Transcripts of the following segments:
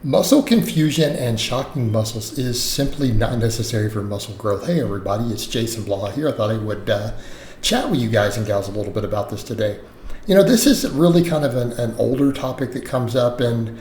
Muscle confusion and shocking muscles is simply not necessary for muscle growth. Hey everybody, it's Jason Blaha here. I thought I would chat with you guys and gals a little bit about this today. You know, this is really kind of an older topic that comes up, and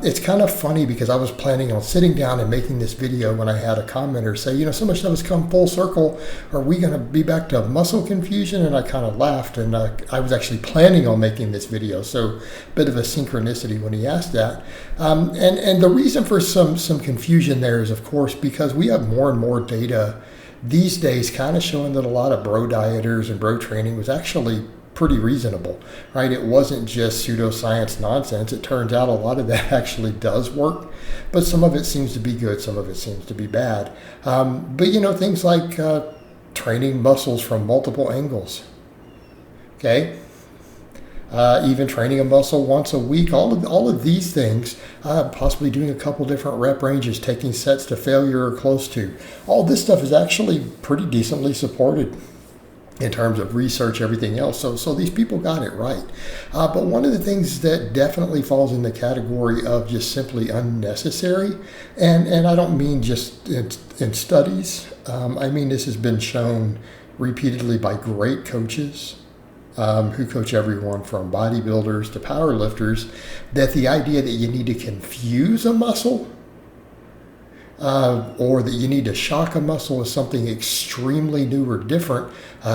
it's kind of funny because I was planning on sitting down and making this video when I had a commenter say, you know, so much stuff has come full circle. Are we going to be back to muscle confusion? And I kind of laughed, and I was actually planning on making this video, so a bit of a synchronicity when he asked that. And the reason for some confusion there is, of course, because we have more and more data these days kind of showing that a lot of bro dieters and bro training was actually pretty reasonable, right? It wasn't just pseudoscience nonsense. It turns out a lot of that actually does work, but some of it seems to be good, some of it seems to be bad. But you know, things like training muscles from multiple angles, okay? Even training a muscle once a week, all of these things, possibly doing a couple different rep ranges, taking sets to failure or close to, all this stuff is actually pretty decently supported in terms of research, everything else. So these people got it right. But one of the things that definitely falls in the category of just simply unnecessary, and I don't mean just in studies, I mean this has been shown repeatedly by great coaches who coach everyone from bodybuilders to powerlifters, that the idea that you need to confuse a muscle or that you need to shock a muscle with something extremely new or different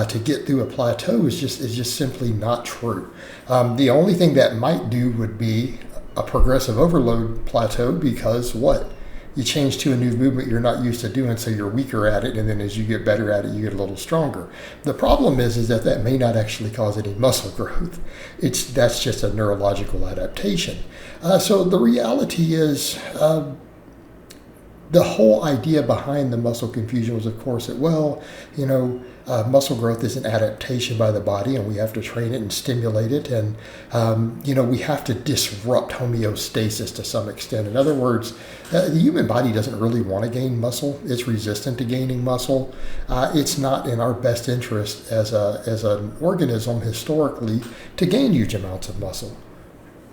to get through a plateau is just simply not true. The only thing that might do would be a progressive overload plateau, because what? You change to a new movement you're not used to doing, so you're weaker at it, and then as you get better at it, you get a little stronger. The problem is that may not actually cause any muscle growth. That's just a neurological adaptation. So the reality is, the whole idea behind the muscle confusion was, of course, that, well, you know, muscle growth is an adaptation by the body, and we have to train it and stimulate it, and you know, we have to disrupt homeostasis to some extent. In other words, the human body doesn't really want to gain muscle. It's resistant to gaining muscle. It's not in our best interest as an organism historically to gain huge amounts of muscle,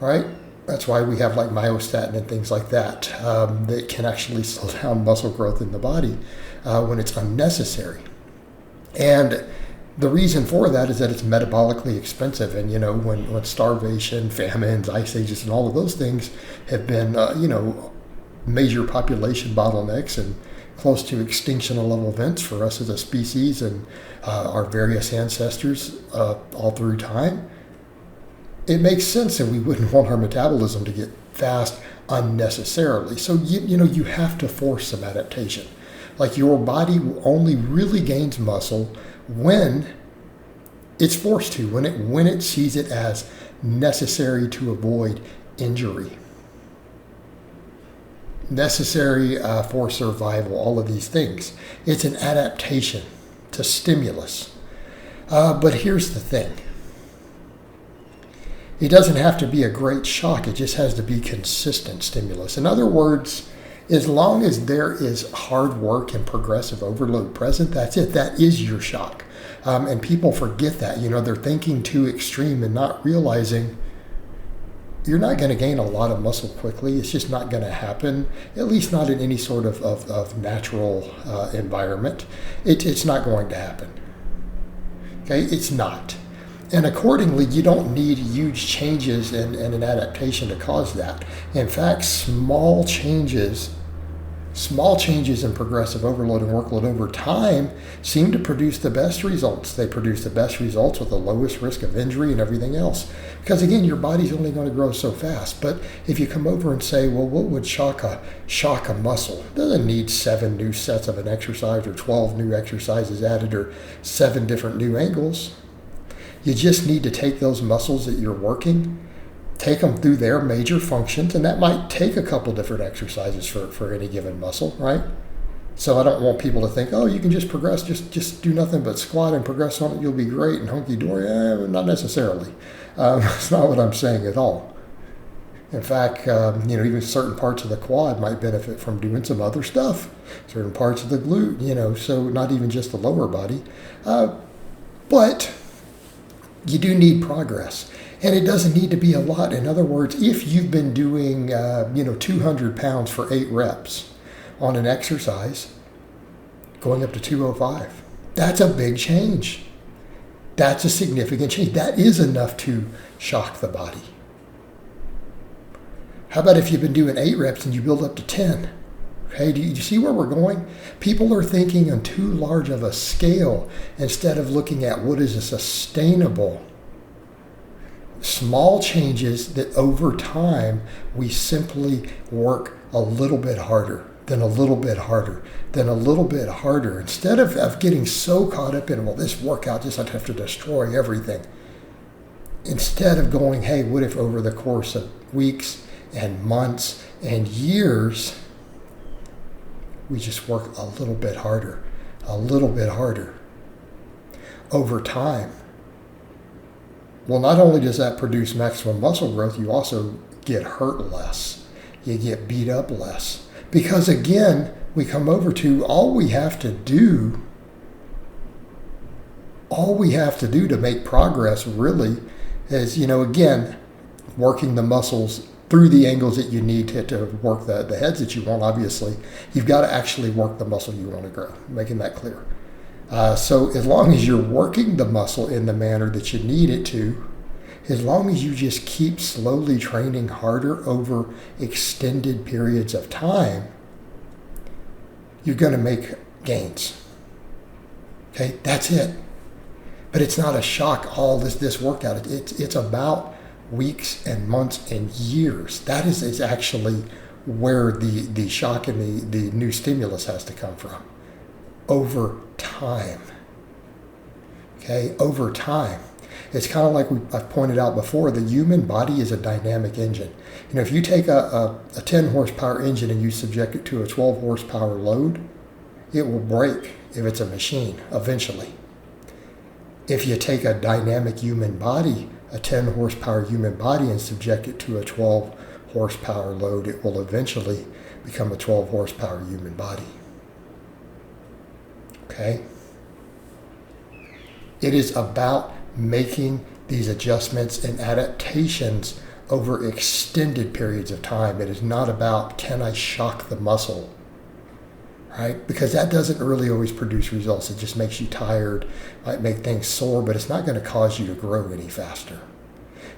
right? That's why we have like myostatin and things like that that can actually slow down muscle growth in the body when it's unnecessary. And the reason for that is that it's metabolically expensive. And, you know, when starvation, famines, ice ages, and all of those things have been, you know, major population bottlenecks and close to extinction level events for us as a species and our various ancestors all through time, it makes sense that we wouldn't want our metabolism to get fast unnecessarily. So, you know, you have to force some adaptation. Like, your body only really gains muscle when it's forced to, when it sees it as necessary to avoid injury, necessary for survival, all of these things. It's an adaptation to stimulus. But here's the thing. It doesn't have to be a great shock. It just has to be consistent stimulus. In other words, as long as there is hard work and progressive overload present, that's it. That is your shock. And people forget that. You know, they're thinking too extreme and not realizing you're not going to gain a lot of muscle quickly. It's just not going to happen, at least not in any sort of natural environment. It's not going to happen. Okay, it's not. And accordingly, you don't need huge changes and an adaptation to cause that. In fact, small changes in progressive overload and workload over time seem to produce the best results. They produce the best results with the lowest risk of injury and everything else. Because again, your body's only going to grow so fast. But if you come over and say, well, what would shock a muscle? It doesn't need 7 new sets of an exercise or 12 new exercises added or 7 different new angles. You just need to take those muscles that you're working, take them through their major functions, and that might take a couple different exercises for any given muscle, right? So I don't want people to think, oh, you can just progress, just do nothing but squat and progress on it, you'll be great and hunky-dory. Not necessarily. That's not what I'm saying at all. In fact, you know, even certain parts of the quad might benefit from doing some other stuff. Certain parts of the glute, you know, so not even just the lower body. But you do need progress. And it doesn't need to be a lot. In other words, if you've been doing 200 pounds for 8 reps on an exercise, going up to 205, that's a big change. That's a significant change. That is enough to shock the body. How about if you've been doing 8 reps and you build up to 10? Okay, do you see where we're going? People are thinking on too large of a scale instead of looking at what is a sustainable, small changes that over time we simply work a little bit harder, then a little bit harder, then a little bit harder. Instead of getting so caught up in, well, this workout just I have to destroy everything. Instead of going, hey, what if over the course of weeks and months and years, we just work a little bit harder, over time. Well, not only does that produce maximum muscle growth, you also get hurt less. You get beat up less. Because again, we come over to all we have to do to make progress really is, again, working the muscles through the angles that you need to work the heads that you want. Obviously, you've got to actually work the muscle you want to grow, making that clear. So as long as you're working the muscle in the manner that you need it to, as long as you just keep slowly training harder over extended periods of time, you're going to make gains. Okay, that's it. But it's not a shock, all this workout. It's about weeks and months and years. That is actually where the shock and the new stimulus has to come from. Over time. Okay, over time. It's kind of like I've pointed out before, the human body is a dynamic engine. If you take a 10 horsepower engine and you subject it to a 12 horsepower load, it will break if it's a machine eventually. If you take a dynamic human body, a 10 horsepower human body, and subject it to a 12 horsepower load, it will eventually become a 12 horsepower human body. Okay? It is about making these adjustments and adaptations over extended periods of time. It is not about, can I shock the muscle? Right? Because that doesn't really always produce results. It just makes you tired, might make things sore, but it's not going to cause you to grow any faster.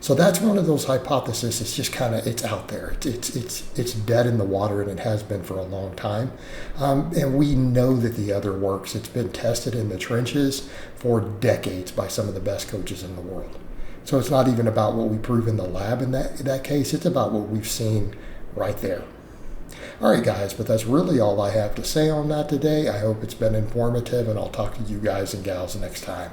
So that's one of those hypotheses. It's just kind of, it's out there. It's dead in the water, and it has been for a long time. And we know that the other works. It's been tested in the trenches for decades by some of the best coaches in the world. So it's not even about what we prove in the lab in that case. It's about what we've seen right there. All right, guys, but that's really all I have to say on that today. I hope it's been informative, and I'll talk to you guys and gals next time.